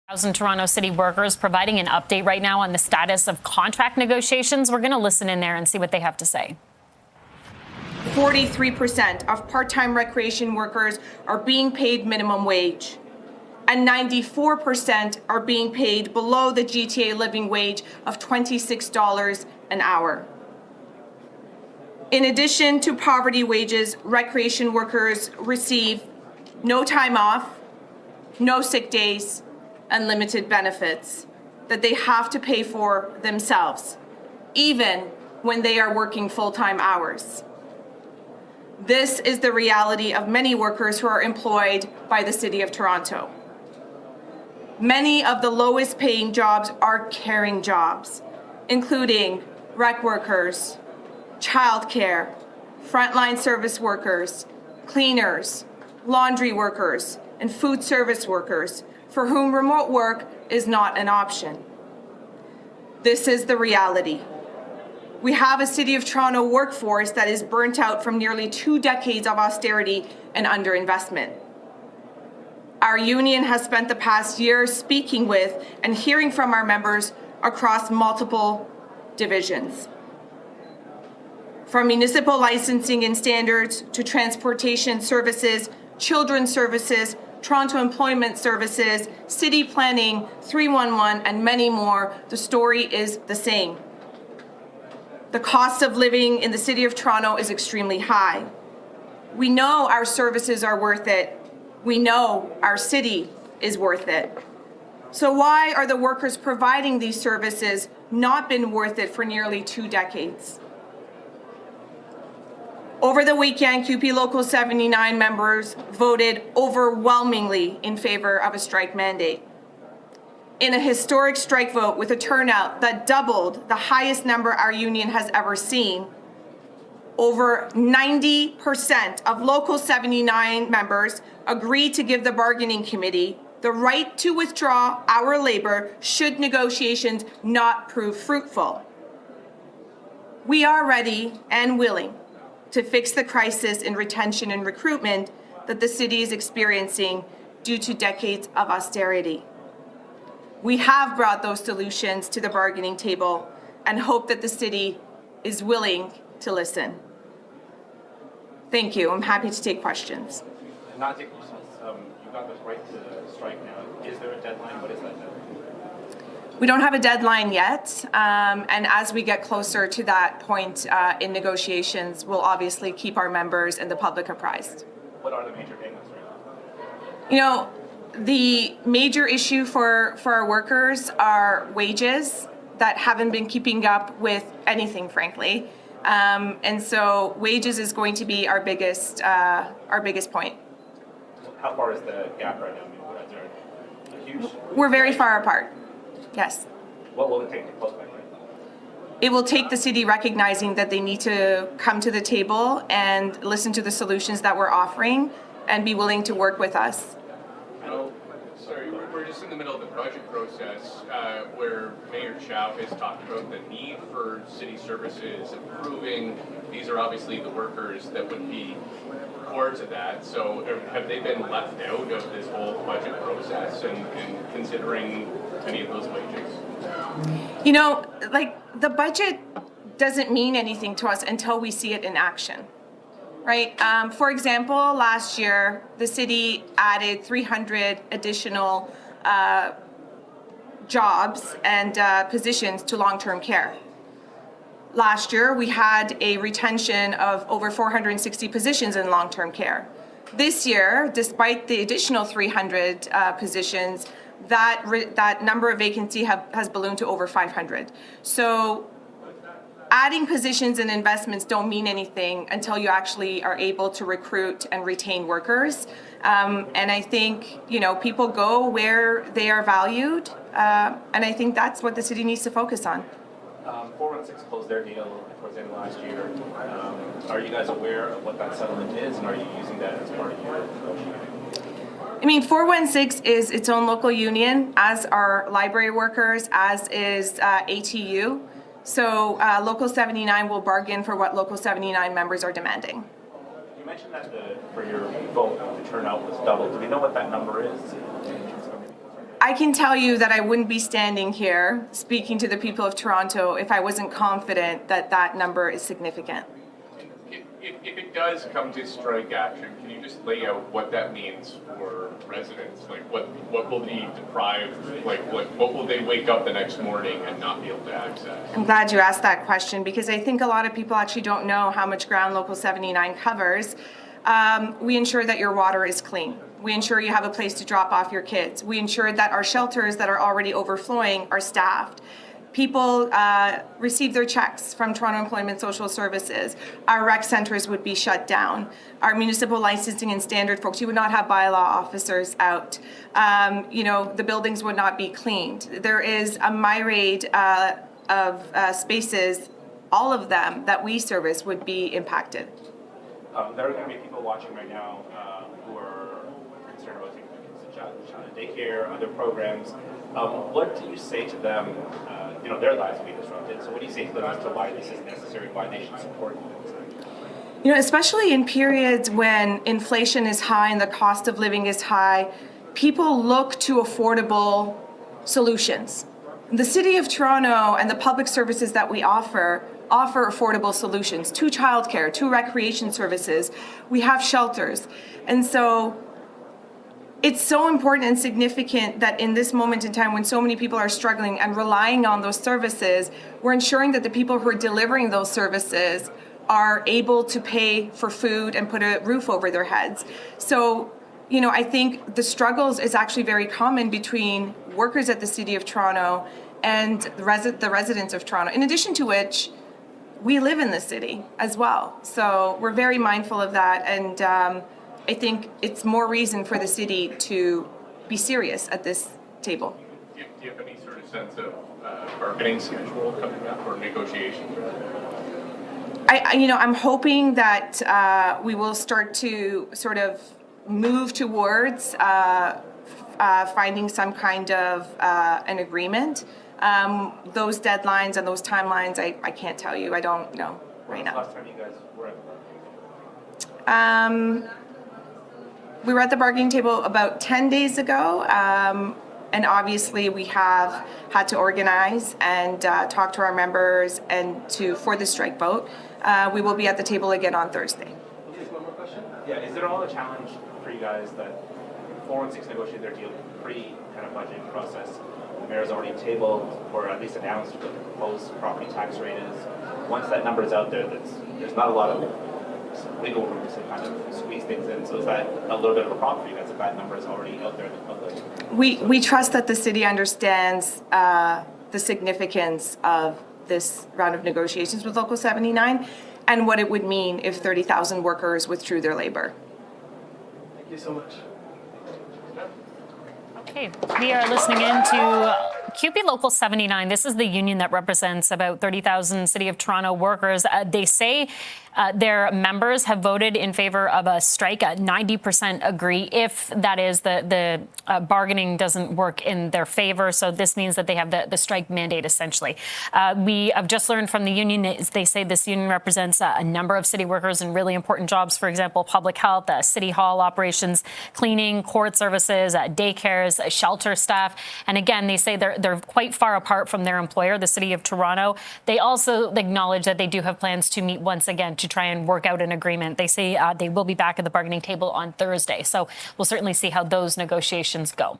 1,000 Toronto City workers providing an update right now on the status of contract negotiations. We're going to listen in there and see what they have to say. 43% of part-time recreation workers are being paid minimum wage, and 94% are being paid below the GTA living wage of $26 an hour. In addition to poverty wages, recreation workers receive no time off, no sick days, and limited benefits that they have to pay for themselves, even when they are working full-time hours. This is the reality of many workers who are employed by the City of Toronto. Many of the lowest paying jobs are caring jobs, including rec workers, childcare, frontline service workers, cleaners, laundry workers, and food service workers, for whom remote work is not an option. This is the reality. We have a City of Toronto workforce that is burnt out from nearly 2 decades of austerity and underinvestment. Our union has spent the past year speaking with and hearing from our members across multiple divisions. From municipal licensing and standards to transportation services, children's services, Toronto Employment Services, City Planning, 311, and many more, the story is the same. The cost of living in the City of Toronto is extremely high. We know our services are worth it. We know our city is worth it. So why are the workers providing these services not been worth it for nearly 2 decades? Over the weekend, CUPE Local 79 members voted overwhelmingly in favor of a strike mandate. In a historic strike vote with a turnout that doubled the highest number our union has ever seen, over 90% of Local 79 members agreed to give the bargaining committee the right to withdraw our labor should negotiations not prove fruitful. We are ready and willing to fix the crisis in retention and recruitment that the city is experiencing due to decades of austerity. We have brought those solutions to the bargaining table and hope that the city is willing to listen. Thank you. I'm happy to take questions. Not take questions. You got the right to strike now. Is there a deadline? What is that deadline? We don't have a deadline yet, and as we get closer to that point in negotiations, we'll obviously keep our members and the public apprised. What are the major hang-ups right now? You know, the major issue for our workers are wages that haven't been keeping up with anything, frankly, and so wages is going to be our biggest point. How far is the gap right now? Is there a huge? We're very far apart. Yes. What will it take to close that gap? It will take the city recognizing that they need to come to the table and listen to the solutions that we're offering and be willing to work with us. Sorry, we're just in the middle of the budget process where Mayor Chow has talked about the need for city services improving. These are obviously the workers that would be core to that. So have they been left out of this whole budget process and considering any of those wages? You know, like, the budget doesn't mean anything to us until we see it in action, right? For example, last year, the city added 300 additional jobs and positions to long-term care. Last year, we had a retention of over 460 positions in long-term care. This year, despite the additional 300 positions, that number of vacancy has ballooned to over 500. So adding positions and investments don't mean anything until you actually are able to recruit and retain workers. And I think, you know, people go where they are valued, and I think that's what the city needs to focus on. 416 closed their deal towards the end of last year. Are you guys aware of what that settlement is, and are you using that as part of your negotiation? I mean, 416 is its own local union, as are library workers, as is ATU. So Local 79 will bargain for what Local 79 members are demanding. You mentioned that for your vote, the turnout was doubled. Do we know what that number is? I can tell you that I wouldn't be standing here speaking to the people of Toronto if I wasn't confident that that number is significant. If it does come to strike action, can you just lay out what that means for residents? Like, what will be deprived? Like, what will they wake up the next morning and not be able to access? I'm glad you asked that question because I think a lot of people actually don't know how much ground Local 79 covers. We ensure that your water is clean. We ensure you have a place to drop off your kids. We ensure that our shelters that are already overflowing are staffed. People receive their checks from Toronto Employment Social Services. Our rec centres would be shut down. Our municipal licensing and standard folks, you would not have bylaw officers out. The buildings would not be cleaned. There is a myriad of spaces, all of them that we service would be impacted. There are going to be people watching right now who are concerned about taking their kids to child daycare, other programs. What do you say to them? Their lives will be disrupted. So what do you say to them as to why this is necessary, why they should support you? Especially in periods when inflation is high and the cost of living is high, people look to affordable solutions. The City of Toronto and the public services that we offer affordable solutions to childcare, to recreation services. We have shelters. And so it's so important and significant that in this moment in time when so many people are struggling and relying on those services, we're ensuring that the people who are delivering those services are able to pay for food and put a roof over their heads. So, I think the struggles is actually very common between workers at the City of Toronto and the residents of Toronto, in addition to which we live in the city as well. So we're very mindful of that, and I think it's more reason for the city to be serious at this table. Do you have any sort of sense of bargaining schedule coming up or negotiations? I'm hoping that we will start to sort of move towards finding some kind of an agreement. Those deadlines and those timelines, I can't tell you. I don't know right now. Last time you guys were at the we were at the bargaining table about 10 days ago, and obviously we have had to organize and talk to our members and for the strike vote. We will be at the table again on Thursday. Just one more question. Yeah, is it all a challenge for you guys that 416 negotiated their deal pre kind of budgeting process? The mayor's already tabled or at least announced what the proposed property tax rate is. Once that number is out there, there's not a lot of wiggle room to kind of squeeze things in. So is that a little bit of a problem for you guys if that number is already out there in the public? We trust that the city understands the significance of this round of negotiations with Local 79 and what it would mean if 30,000 workers withdrew their labor. Thank you so much. Okay, we are listening in to CUPE Local 79. This is the union that represents about 30,000 City of Toronto workers. They say their members have voted in favor of a strike. 90% agree if that is the bargaining doesn't work in their favor. So this means that they have the strike mandate, essentially. We have just learned from the union, they say this union represents a number of city workers in really important jobs. For example, public health, city hall operations, cleaning, court services, daycares, shelter staff. And again, they say they're quite far apart from their employer, the City of Toronto. They also acknowledge that they do have plans to meet once again to try and work out an agreement. They say they will be back at the bargaining table on Thursday. So we'll certainly see how those negotiations go.